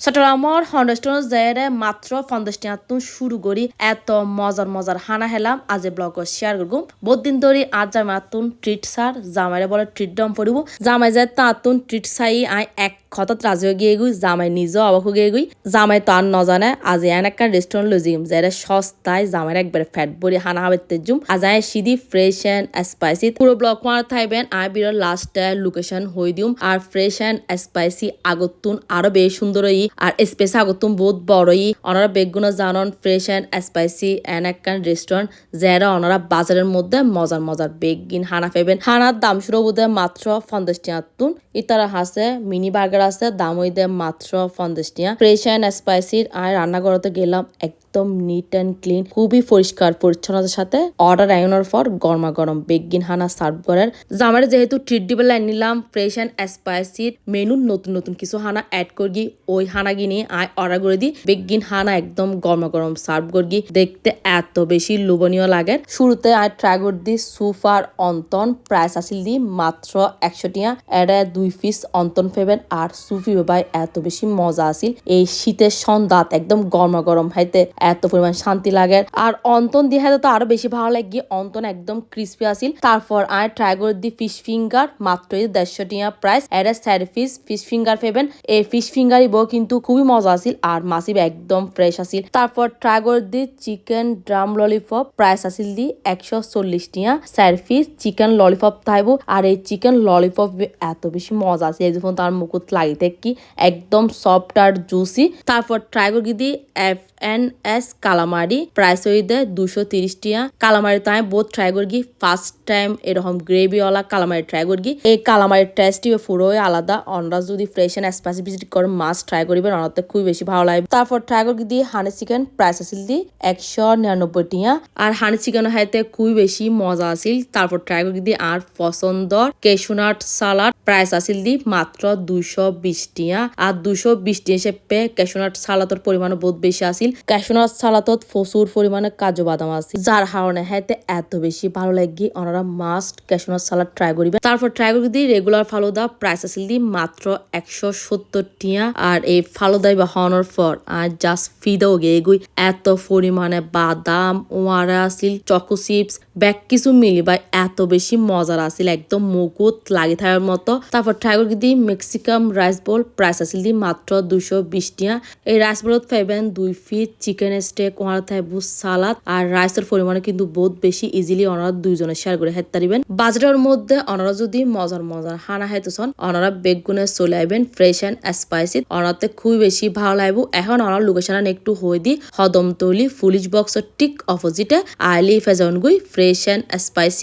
চট্টগ্রামের হন্ডস্টোন জায়গায় মাত্র 50 টাকা শুরু করি এত মজার মজার হানা হেলাম আজ ব্লগ শেয়ার করব বহুত দিন ধরে আজ জামাতুন ট্রিট সার জামাইরে বলে ট্রিট দম পড়ব জামাই যায় তাতুন ট্রিট চাই আই এক হঠাৎ রাজি হয়ে গিয়ে গুই জামাই নিজেও অবাক হয়ে গিয়ে গুই জামাই তো আর নজানে আজ এন একটা রেস্টুরেন্ট লজিম যারা সস্তায় জামাইর একবারে ফ্যাট বড়ি হানা হবে তেজুম আজ আয় সিদি ফ্রেশ এন্ড স্পাইসি পুরো ব্লগ মার থাইবেন আই বিরল লাস্ট লোকেশন হই দিম আর ফ্রেশ এন্ড স্পাইসি আগতুন আরো বেশ সুন্দর আর স্পেস আগতুন বহুত বড়ই ওনারা বেগুনো জানন ফ্রেশ এন্ড স্পাইসি এন একটা রেস্টুরেন্ট যারা ওনারা বাজারের মধ্যে মজার মজার বেগিন হানা পাইবেন হানার দাম শুরু বোধ মাত্র 50 টাকা ইতারা হাসে মিনি বার্গার আছে দাম হই দে মাত্র 50 টাকা ফ্রেশ এন্ড স্পাইসির আর রান্না করতে গেলাম একদম নিট এন্ড ক্লিন খুবই পরিষ্কার পরিচ্ছন্নতার সাথে অর্ডার আইনার পর গরমা গরম বেগিন হানা সার্ভ করার জামারে যেহেতু ট্রিট দিবে লাইন নিলাম ফ্রেশ এন্ড স্পাইসির মেনু নতুন নতুন কিছু হানা অ্যাড করগি ওই হানা গিনি আয় অর্ডার করে দি বেগিন হানা একদম গরমা গরম সার্ভ করগি দেখতে এত বেশি লোভনীয় লাগে শুরুতে আয় ট্রাই করে দি সুপার অন্তন প্রাইস আসিল দি মাত্র 100 টাকা এরা 2 পিস অন্তন ফেবেন আর সুফি বাবাই এত বেশি মজা আসিল এই শীতের সন্ধ্যাত একদম গরমা গরম হাইতে এত পরিমাণ শান্তি লাগে আর অন্তন দিয়ে তো আরো বেশি ভালো লাগে অন্তন একদম ক্রিস্পি আসিল তারপর আয় ট্রাই করে দি ফিশ ফিঙ্গার মাত্র 150 টাকা প্রাইস এরা সাইড ফিশ ফিঙ্গার ফেবেন এই ফিশ ফিঙ্গারই বউ কিন্তু খুবই মজা আসিল আর মাসিব একদম ফ্রেশ আসিল তারপর ট্রাই করে দি চিকেন ড্রাম ললিপপ প্রাইস আসিল দি 140 টাকা সাইড পিস চিকেন ললিপপ থাইবো আর এই চিকেন ললিপপ এত বেশি মজা আছে এই যখন তার মুকুট লাগিতে কি একদম সফট আর জুসি তারপর ট্রাই করে দি FNS কালামারি প্রাইস হই দে 230 টাকা কালামারি তাই বহুত ট্রাই করগি ফার্স্ট টাইম এরকম গ্রেভিওয়ালা কালামারি ট্রাই করগি এই কালামারির টেস্টই পুরোই আলাদা অনরা যদি ফ্রেশ এন্ড স্পাইসি ভিজিট করে মাছ ট্রাই করিবেন অনাতে খুবই বেশি ভালো লাগে তারপর ট্রাই করগি দি হানি চিকেন প্রাইস আসিল দি 199 টাকা আর হানি চিকেন হাইতে খুবই বেশি মজা আসিল তারপর ট্রাই করগি দি আর পছন্দ কেশুনাট সালাড প্রাইস আসিল দি মাত্র 220 টাকা আর 220 টাকা হিসেবে কেশুনাট সালাদর পরিমাণ বহুত বেশি আসিল ক্যাশনাট সালাদত প্রচুর পরিমাণে কাজু বাদাম আছে যার কারণে হাইতে এত বেশি ভালো লাগি ওনারা মাস্ট ক্যাশনাট সালাদ ট্রাই করিবে তারপর ট্রাই করি দি রেগুলার ফালুদা প্রাইস আসিল দি মাত্র 170 টাকা আর এই ফালুদাই বা হওয়ানোর পর আর জাস্ট ফিদাও গেগুই এত পরিমাণে বাদাম ওয়ারা আসিল চকো চিপস ব্যাক কিছু মিলি বা এত বেশি মজার আসিল একদম মুকুট লাগি থাকার মতো তারপর ট্রাই করি দি মেক্সিকান রাইস বোল প্রাইস আসিল দি মাত্র 220 টাকা এই রাইস বোলত পাইবেন 2 পিস চিকেন স্টেক ওনারা থাকবো সালাদ আর রাইসের পরিমাণে কিন্তু বহুত বেশি ইজিলি ওনারা দুইজনে শেয়ার করে খাইতে পারিবেন বাজারের মধ্যে ওনারা যদি মজার মজার হানা খাইতেছেন ওনারা বেগুনে চলে আইবেন ফ্রেশ এন্ড স্পাইসি ওনাতে খুবই বেশি ভালো লাগবে এখন ওনার লোকেশন একটু হয়ে দি হদমতলি পুলিশ বক্সের ঠিক অপোজিটে আইলি ফেজন গুই ফ্রেশ এন্ড স্পাইসি